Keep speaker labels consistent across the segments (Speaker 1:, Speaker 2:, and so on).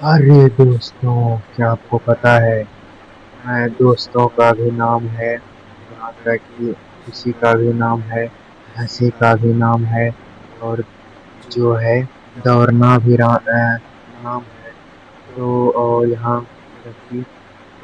Speaker 1: अरे दोस्तों, क्या आपको पता है? मैं दोस्तों का भी नाम है, यहाँ तक कि खुशी का भी नाम है, हंसी का भी नाम है, और जो है दौड़ना भी नाम है। तो और यहाँ तक कि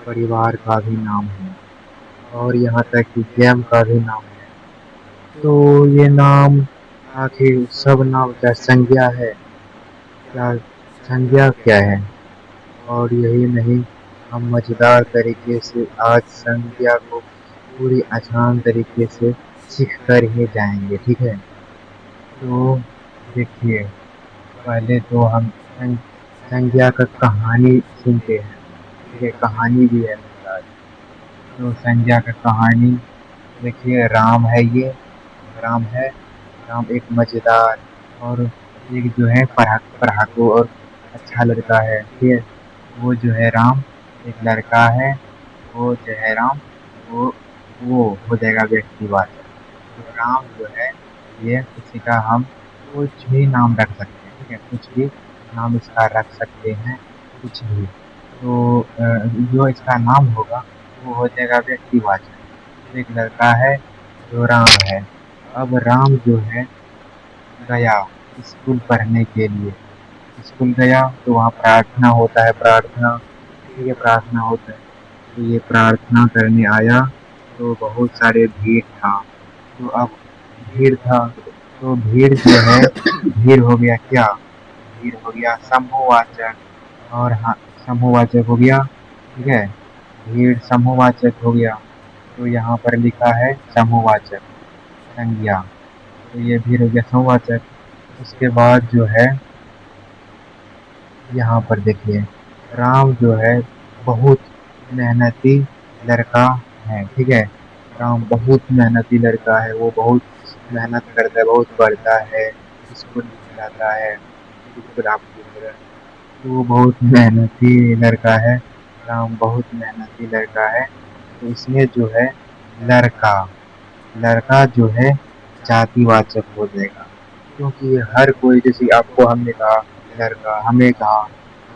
Speaker 1: परिवार का भी नाम है, और यहाँ तक कि गेम का भी नाम है। तो ये नाम आखिर सब नाम क्या संज्ञा है? क्या संज्ञा क्या है? और यही नहीं, हम मजेदार तरीके से आज संज्ञा को पूरी आसान तरीके से सीख कर ही जाएंगे, ठीक है? तो देखिए, पहले तो हम संज्ञा का कहानी सुनते हैं, ठीक है? कहानी भी है मेरे पास। तो संज्ञा का कहानी देखिए, राम है ये, राम है। राम एक मजेदार और एक जो है पढ़ाकू और अच्छा लड़का है, ठीक है? वो जो है राम एक लड़का है। वो जो है राम, वो वो हो जाएगा व्यक्तिवाचक। तो राम जो है, ये किसी का हम कुछ भी नाम रख सकते हैं, ठीक है? कुछ भी नाम इसका रख सकते हैं, कुछ भी। तो जो इसका नाम होगा वो हो जाएगा व्यक्तिवाचक। एक लड़का है जो राम है। अब राम जो है गया स्कूल पढ़ने के लिए। स्कूल गया तो वहाँ प्रार्थना होता है, प्रार्थना, ठीक है? प्रार्थना होता है। तो ये प्रार्थना करने आया तो बहुत सारे भीड़ था। तो अब भीड़ था, तो भीड़ जो है, भीड़ हो गया क्या? भीड़ हो गया समूहवाचक। और हाँ, समूहवाचक हो गया, ठीक है? भीड़ समूहवाचक हो गया। तो यहाँ पर लिखा है समूहवाचक संज्ञा। तो ये भीड़ हो गया समूहवाचक। उसके बाद जो है, यहाँ पर देखिए, राम जो है बहुत मेहनती लड़का है, ठीक है? राम बहुत मेहनती लड़का है। वो बहुत मेहनत करता है, बहुत पढ़ता है, स्कूल जाता है, बिल्कुल आपकी तरह। तो वो बहुत मेहनती लड़का है। राम बहुत मेहनती लड़का है। तो इसमें जो है लड़का, लड़का जो है जातिवाचक हो जाएगा, क्योंकि हर कोई, जैसे आपको हमने कहा लड़का, हमें कहा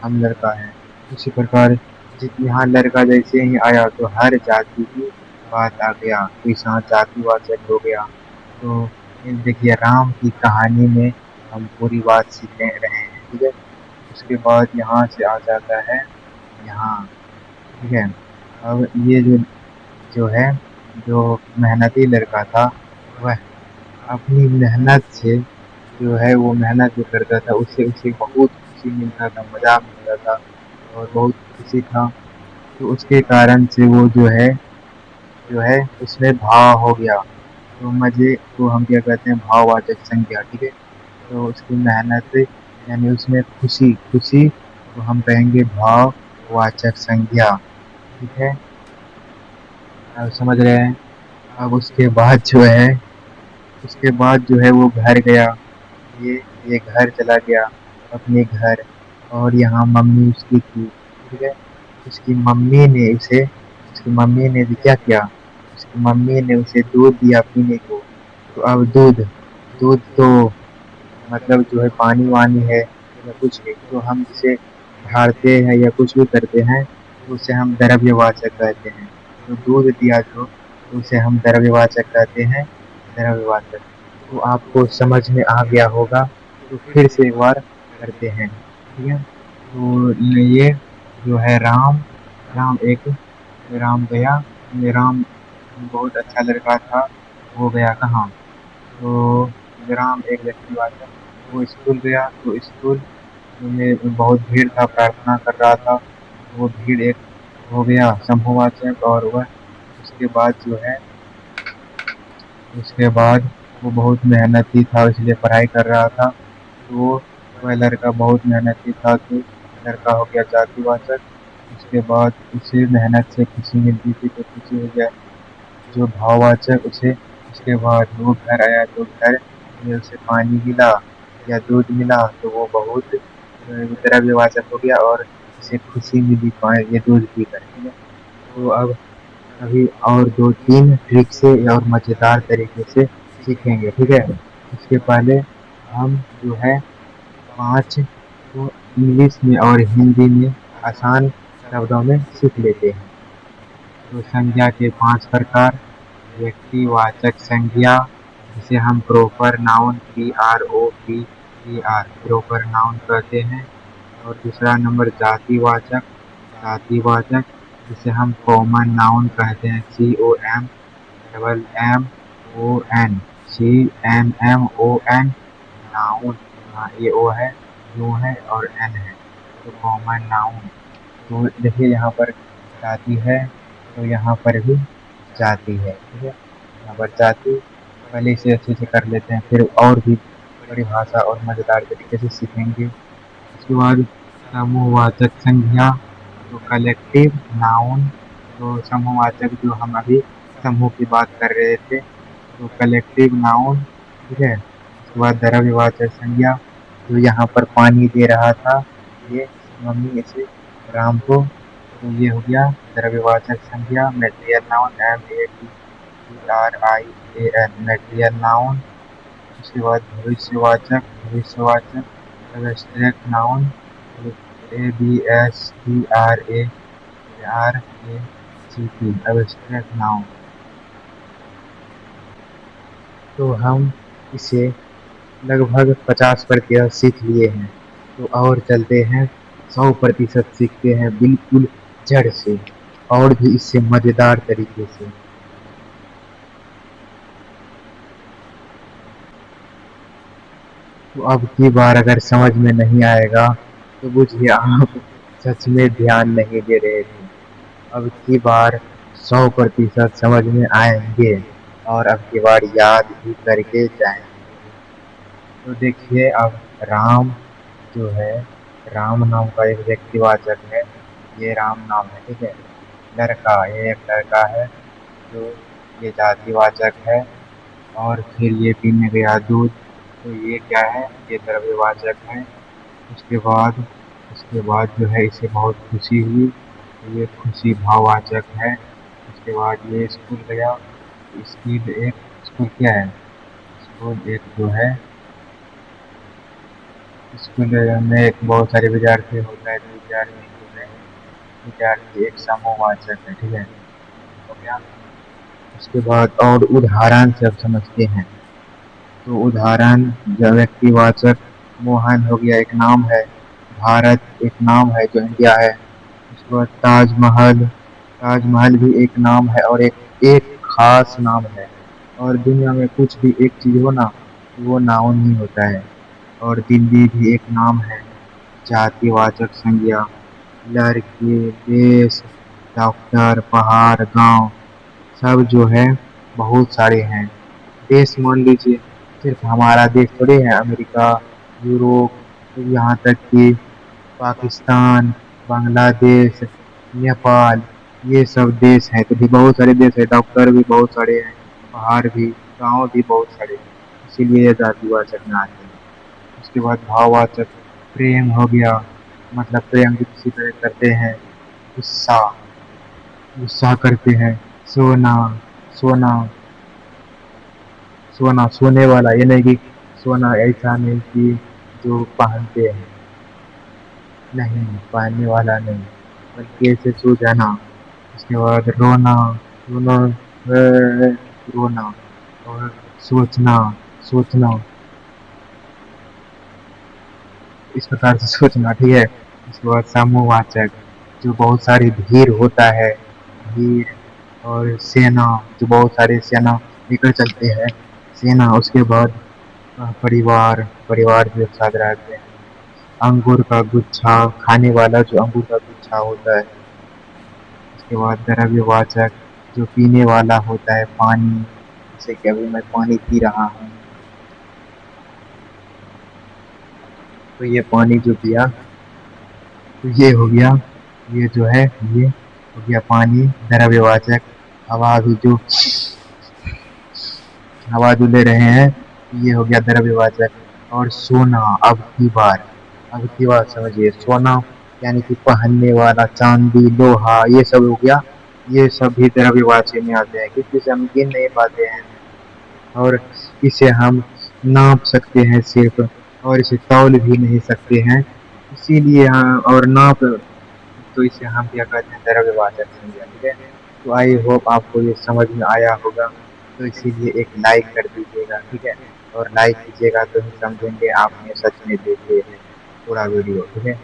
Speaker 1: हम लड़का है, उसी प्रकार यहाँ लड़का जैसे ही आया तो हर जाति की बात आ गया, तो यहाँ जातिवाचक हो गया। तो ये देखिए, राम की कहानी में हम पूरी बात सीख रहे हैं, ठीक है? उसके बाद यहाँ से आ जाता है यहाँ, ठीक है? अब ये जो है, जो मेहनती लड़का था, वह अपनी मेहनत से जो है, वो मेहनत जो करता था उससे उसे बहुत खुशी मिलता था, मज़ा मिलता था, और बहुत खुशी था। तो उसके कारण से वो जो है उसमें भाव हो गया। तो मज़े को हम क्या कहते हैं? भाववाचक संज्ञा, ठीक है? तो उसकी मेहनत यानी उसमें खुशी, खुशी को हम कहेंगे भाववाचक संज्ञा, ठीक है? अब समझ रहे हैं? अब उसके बाद जो है वो घर गया। ये ये घर चला गया, अपने घर। और यहाँ मम्मी उसकी थी, ठीक है? उसकी मम्मी ने भी क्या किया? उसकी मम्मी ने उसे दूध दिया पीने को। तो अब दूध, दूध तो मतलब जो है पानी वानी है या कुछ भी, तो हम जिसे ढालते हैं या कुछ भी करते हैं तो उसे हम द्रव्यवाचक कहते हैं। तो दूध दिया जो, तो उसे हम द्रव्यवाचक कहते हैं, द्रव्यवाचक। तो आपको समझ में आ गया होगा, तो फिर से एक बार करते हैं, ठीक है? तो ये जो है राम, राम एक राम गया, राम बहुत अच्छा लड़का था। वो गया कहाँ? तो राम एक व्यक्तिवाचक, वो स्कूल गया। तो स्कूल में बहुत भीड़ था, प्रार्थना कर रहा था। वो भीड़ एक हो गया समूहवाचक। और वह उसके बाद जो है, उसके बाद वो बहुत मेहनती था, इसलिए पढ़ाई कर रहा था। तो वह लड़का बहुत मेहनती था, तो लड़का हो गया जातिवाचक। उसके बाद उसे मेहनत से खुशी मिलती थी तो खुशी हो गया जो भाववाचक उसे। उसके बाद वो घर आया तो घर में उसे पानी मिला या दूध मिला तो वो बहुत द्रव्यवाचक हो गया, और उसे खुशी मिली ये दूध पीकर, ठीक है? तो अब अभी और दो तीन ट्रिक से और मज़ेदार तरीके से सीखेंगे, ठीक है? इसके पहले हम जो है पाँच, तो इंग्लिश में और हिंदी में आसान शब्दों में सीख लेते हैं। तो संज्ञा के 5 प्रकार। व्यक्तिवाचक संज्ञा, जिसे हम proper noun PROPER proper noun कहते हैं। और दूसरा नंबर जातिवाचक। जातिवाचक, जिसे हम कॉमन नाउन कहते हैं, COMMMON CNMON नाउन। हाँ, ये ओ है, यू है और एन है, तो कॉमन नाउन। तो देखिए यहाँ पर जाति है, तो यहाँ पर भी जाति है, ठीक है। यहाँ पर जाति पहले इसे अच्छे से कर लेते हैं, फिर और भी परिभाषा और मजेदार तरीके से सीखेंगे। उसके बाद समूहवाचक संज्ञा, तो कलेक्टिव नाउन। तो समूहवाचक जो हम अभी समूह की बात कर रहे थे, तो कलेक्टिव नाउन, ठीक है। उसके बाद द्रव्यवाचक संज्ञा, जो यहाँ पर पानी दे रहा था, ये मम्मी इसे राम को, तो ये हो गया द्रव्यवाचक संज्ञा। Material noun MEATERIAL material noun. उसके बाद भविष्यवाचक, भविष्यवाचक abstract noun, ABSTRACT abstract noun. तो हम इसे लगभग 50% सीख लिए हैं, तो और चलते हैं 100% सीखते हैं बिल्कुल जड़ से, और भी इससे मजेदार तरीके से। तो अब की बार अगर समझ में नहीं आएगा तो बुझिए आप सच में ध्यान नहीं दे रहे थे। अब की बार 100% समझ में आएंगे, और अब की बार याद भी करके जाएंगे। तो देखिए अब राम जो है, राम नाम का एक व्यक्तिवाचक है, ये राम नाम है, ठीक है। लड़का, ये एक लड़का है, जो ये जातिवाचक है। और फिर ये पीने गया दूध, तो ये क्या है, ये द्रव्यवाचक है। उसके बाद जो है इसे बहुत खुशी हुई, तो ये खुशी भाववाचक है। उसके बाद ये स्कूल गया, स्कूल क्या है, स्कूल एक जो है, स्कूल में एक बहुत सारे विद्यार्थी होता है, तो विद्यार्थी जो है, विद्यार्थी एक समूहवाचक है, ठीक है, हो गया। उसके बाद और उदाहरण से अब समझते हैं। तो उदाहरण, जो व्यक्तिवाचक, मोहन हो गया, एक नाम है। भारत एक नाम है, जो इंडिया है। उसके बाद ताजमहल, ताजमहल भी एक नाम है और एक एक खास नाम है। और दुनिया में कुछ भी एक चीज हो ना, वो नाउन ही होता है। और दिल्ली भी एक नाम है, जातिवाचक संज्ञा। लड़की, देश, डॉक्टर, पहाड़, गांव, सब जो है बहुत सारे हैं। देश मान लीजिए, सिर्फ हमारा देश थोड़ी है, अमेरिका, यूरोप, तो यहाँ तक कि पाकिस्तान, बांग्लादेश, नेपाल, ये सब देश हैं। तो भी बहुत सारे देश है, डॉक्टर भी बहुत सारे हैं, पहाड़ भी, गांव भी बहुत सारे हैं, इसीलिए ये जातिवाचक में आते हैं। उसके बाद भाववाचक, प्रेम हो गया, मतलब प्रेम भी किसी तरह करते हैं। गुस्सा, गुस्सा करते हैं। सोना, सोना, सोना सोने वाला, ये नहीं कि सोना ऐसा नहीं कि जो पहनते हैं, नहीं, पहनने वाला नहीं, बल्कि ऐसे सो जाना। उसके बाद रोना, रोना, रोना। और सोचना, सोचना, इस प्रकार से सोचना, ठीक है। उसके बाद समूहवाचक, जो बहुत सारी भीड़ होता है, भीड़। और सेना, जो बहुत सारे सेना लेकर चलते हैं, सेना। उसके बाद परिवार, परिवार जो एक साथ रहते हैं। अंगूर का गुच्छा, खाने वाला जो अंगूर का गुच्छा होता है। उसके बाद द्रव्यवाचक, जो पीने वाला होता है, पानी, जैसे कि अभी मैं पानी पी रहा हूँ, तो ये पानी जो पिया, तो ये हो गया, ये जो है, ये हो गया पानी, द्रव्यवाचक। हवा भी जो, हवा जो ले रहे हैं, ये हो गया द्रव्यवाचक। और सोना, अब की बार समझिए, सोना यानी कि पहनने वाला, चांदी, लोहा, ये सब हो गया, ये सब भी द्रव्यवाची में आते हैं, क्योंकि इसे हम गिन नहीं पाते हैं। और इसे हम नाप सकते हैं सिर्फ, और इसे तौल भी नहीं सकते हैं, इसीलिए हाँ, और नाप तो इसे हम क्या कहते हैं द्रव्यवाचक संज्ञा, ठीक है। तो आई होप आपको ये समझ में आया होगा, तो इसीलिए एक लाइक कर दीजिएगा, ठीक है। और लाइक कीजिएगा तो ही समझेंगे आपने सच में देखे है पूरा वीडियो, ठीक है।